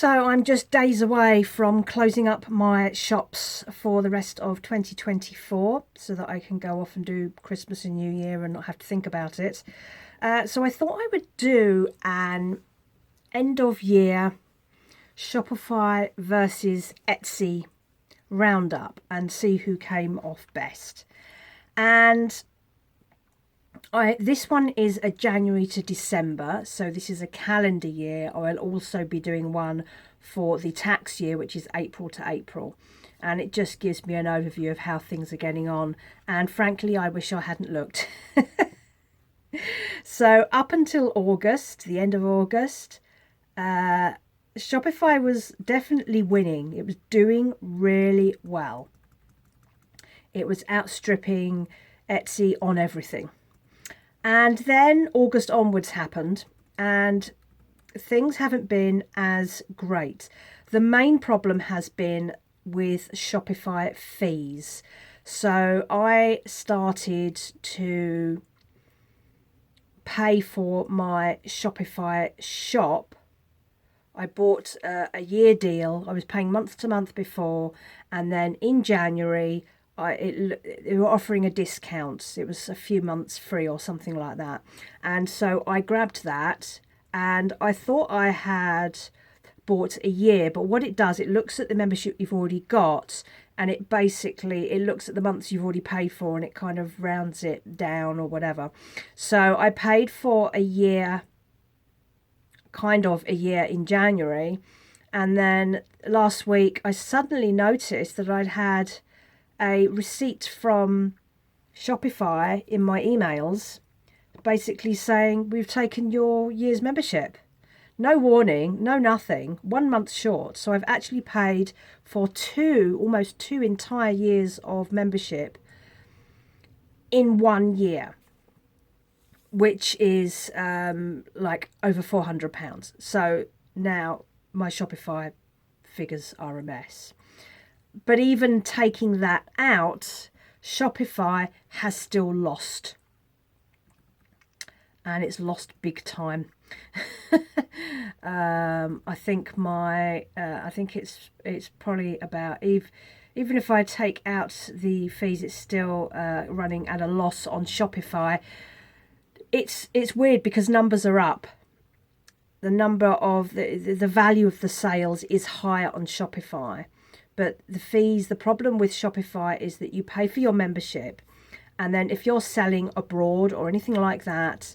So I'm just days away from closing up my shops for the rest of 2024 so that I can go off and do Christmas and New Year and not have to think about it. So I thought I would do an end of year Shopify versus Etsy roundup and see who came off best. And this one is a January to December, so this is a calendar year. I'll also be doing one for the tax year, which is April to April. And it just gives me an overview of how things are getting on. And frankly, I wish I hadn't looked. So up until August, the end of August, Shopify was definitely winning. It was doing really well. It was outstripping Etsy on everything. And then August onwards happened and things haven't been as great. The main problem has been with Shopify fees. So I started to pay for my Shopify shop. I bought a year deal. I was paying month to month before, and then in January they were offering a discount. It was a few months free or something like that. And so I grabbed that, and I thought I had bought a year, but what it does, it looks at the membership you've already got, and it looks at the months you've already paid for, and it kind of rounds it down or whatever. So I paid for a year in January, and then last week I suddenly noticed that I'd had a receipt from Shopify in my emails basically saying, we've taken your year's membership. No warning, no nothing, 1 month short. So I've actually paid for almost two entire years of membership in 1 year, which is like over £400. So now my Shopify figures are a mess. But even taking that out, Shopify has still lost. And it's lost big time. I think it's probably about, even if I take out the fees, it's still running at a loss on Shopify. It's weird because numbers are up. The number of the value of the sales is higher on Shopify. But the fees, the problem with Shopify is that you pay for your membership, and then if you're selling abroad or anything like that,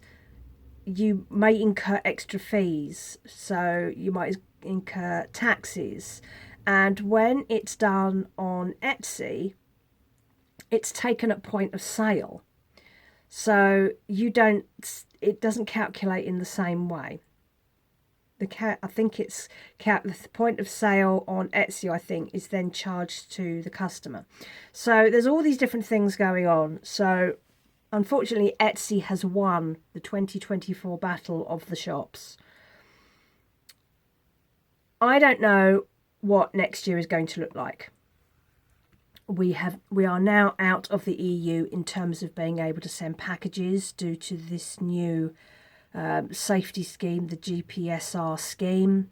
you may incur extra fees. So you might incur taxes. And when it's done on Etsy, it's taken at point of sale. So it doesn't calculate in the same way. I think it's the point of sale on Etsy, I think, is then charged to the customer. So there's all these different things going on. So unfortunately, Etsy has won the 2024 battle of the shops. I don't know what next year is going to look like. We are now out of the EU in terms of being able to send packages due to this new safety scheme, the GPSR scheme.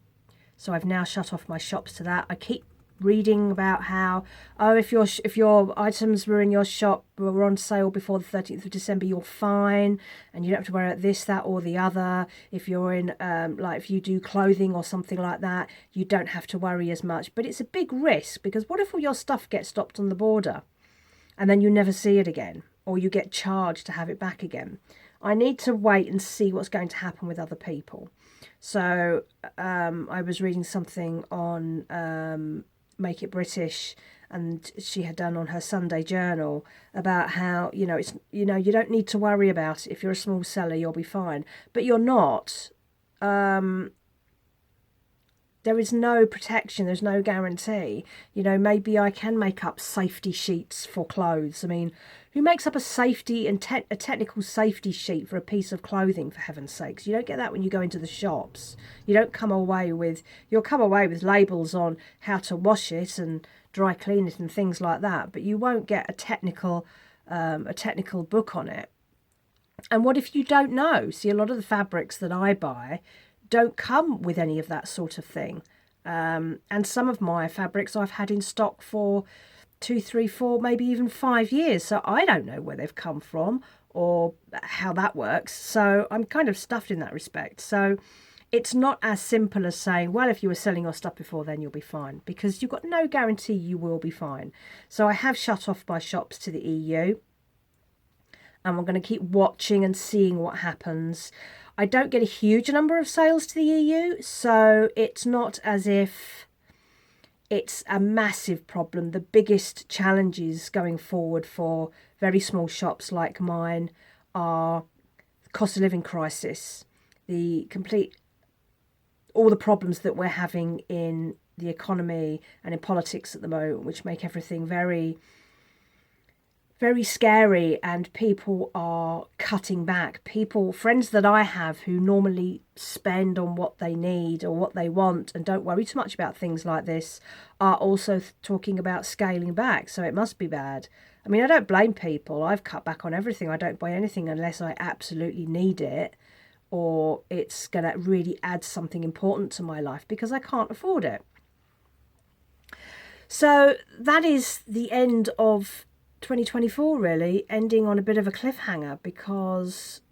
So I've now shut off my shops to that. I keep reading about how, if your items were in your shop were on sale before the 13th of December, you're fine, and you don't have to worry about this, that, or the other. If you're in if you do clothing or something like that, you don't have to worry as much. But it's a big risk, because what if all your stuff gets stopped on the border and then you never see it again, or you get charged to have it back again? I need to wait and see what's going to happen with other people. So I was reading something on Make It British, and she had done on her Sunday journal about how, you don't need to worry about it. If you're a small seller, you'll be fine. But you're not. There is no protection. There's no guarantee. Maybe I can make up safety sheets for clothes. I mean, who makes up a technical safety sheet for a piece of clothing, for heaven's sakes? You don't get that when you go into the shops. You'll come away with labels on how to wash it and dry clean it and things like that, but you won't get a technical book on it. And what if you don't know? See, a lot of the fabrics that I buy don't come with any of that sort of thing. And some of my fabrics I've had in stock for 2, 3, 4, maybe even 5 years. So I don't know where they've come from or how that works. So I'm kind of stuffed in that respect. So it's not as simple as saying, well, if you were selling your stuff before then, you'll be fine, because you've got no guarantee you will be fine. So I have shut off my shops to the EU, and I'm going to keep watching and seeing what happens. I don't get a huge number of sales to the EU, so it's not as if it's a massive problem. The biggest challenges going forward for very small shops like mine are the cost of living crisis, all the problems that we're having in the economy and in politics at the moment, which make everything very, very scary, and people are cutting back. Friends that I have who normally spend on what they need or what they want and don't worry too much about things like this, are also talking about scaling back. So it must be bad. I mean, I don't blame people. I've cut back on everything. I don't buy anything unless I absolutely need it, or it's going to really add something important to my life, because I can't afford it. So that is the end of 2024, really, ending on a bit of a cliffhanger, because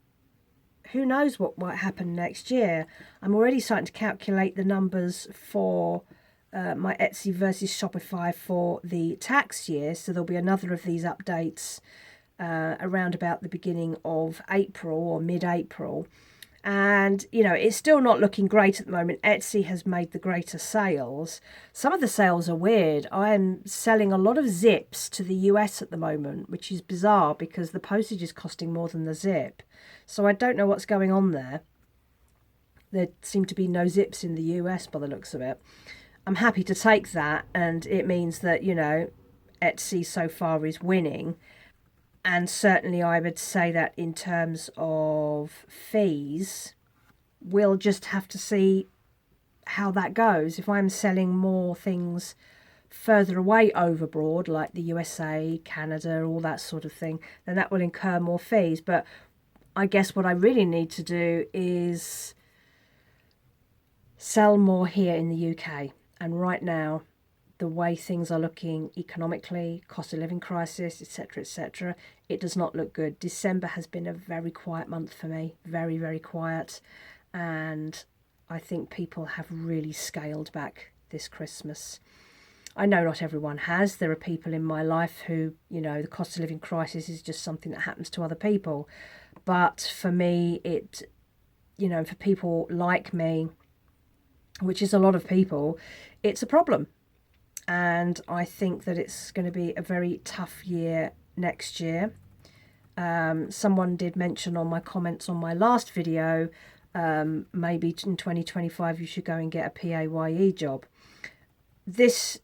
who knows what might happen next year. I'm already starting to calculate the numbers for my Etsy versus Shopify for the tax year. So there'll be another of these updates around about the beginning of April or mid-April. And, it's still not looking great at the moment. Etsy has made the greater sales. Some of the sales are weird. I am selling a lot of zips to the US at the moment, which is bizarre because the postage is costing more than the zip. So I don't know what's going on there. There seem to be no zips in the US by the looks of it. I'm happy to take that, and it means that, Etsy so far is winning. And certainly I would say that in terms of fees, we'll just have to see how that goes. If I'm selling more things further away overboard, like the USA, Canada, all that sort of thing, then that will incur more fees. But I guess what I really need to do is sell more here in the UK. And right now, the way things are looking economically, cost of living crisis, etc., it does not look good. December has been a very quiet month for me, very, very quiet. And I think people have really scaled back this Christmas. I know not everyone has. There are people in my life who, the cost of living crisis is just something that happens to other people. But for me, for people like me, which is a lot of people, it's a problem. And I think that it's going to be a very tough year next year. Someone did mention on my comments on my last video, maybe in 2025 you should go and get a PAYE job. This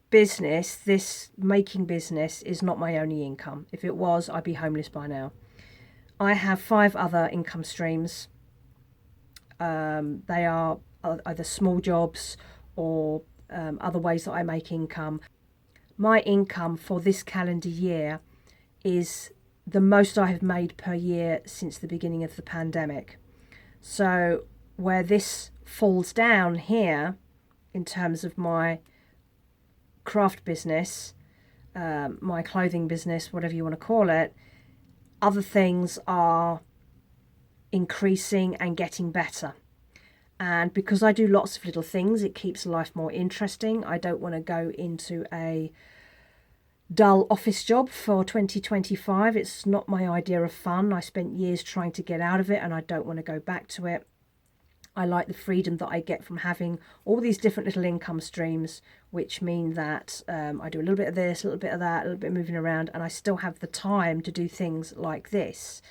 business, this making business, is not my only income. If it was, I'd be homeless by now. I have 5 other income streams. They are either small jobs or other ways that I make income. My income for this calendar year is the most I have made per year since the beginning of the pandemic. So where this falls down here in terms of my craft business, my clothing business, whatever you want to call it, other things are increasing and getting better. And because I do lots of little things, it keeps life more interesting. I don't want to go into a dull office job for 2025. It's not my idea of fun. I spent years trying to get out of it, and I don't want to go back to it. I like the freedom that I get from having all these different little income streams, which mean that I do a little bit of this, a little bit of that, a little bit of moving around, and I still have the time to do things like this.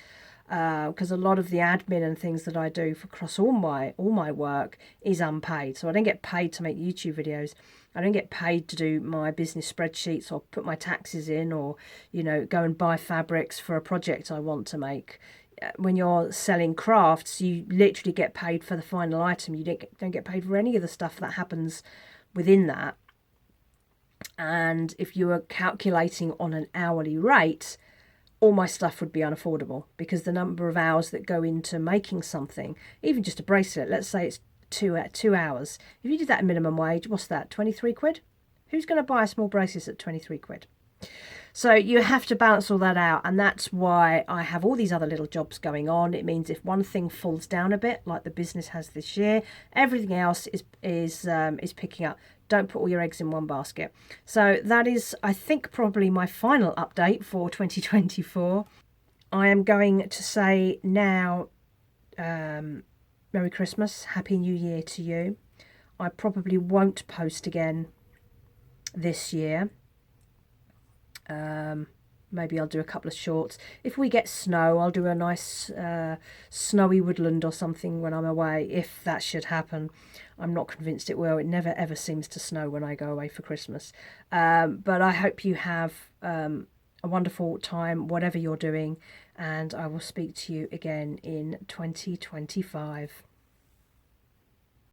Because a lot of the admin and things that I do across all my work is unpaid. So I don't get paid to make YouTube videos. I don't get paid to do my business spreadsheets or put my taxes in, or go and buy fabrics for a project I want to make. When you're selling crafts, you literally get paid for the final item. You don't get paid for any of the stuff that happens within that. And if you are calculating on an hourly rate, all my stuff would be unaffordable, because the number of hours that go into making something, even just a bracelet, let's say it's 2 hours. If you did that at minimum wage, what's that, 23 quid? Who's going to buy a small braces at 23 quid? So you have to balance all that out, and that's why I have all these other little jobs going on. It means if one thing falls down a bit, like the business has this year, everything else is picking up. Don't put all your eggs in one basket. So that is, I think, probably my final update for 2024. I am going to say now, Merry Christmas, Happy New Year to you. I probably won't post again this year. Maybe I'll do a couple of shorts. If we get snow, I'll do a nice snowy woodland or something when I'm away, if that should happen. I'm not convinced it will. It never ever seems to snow when I go away for Christmas. But I hope you have a wonderful time, whatever you're doing, and I will speak to you again in 2025.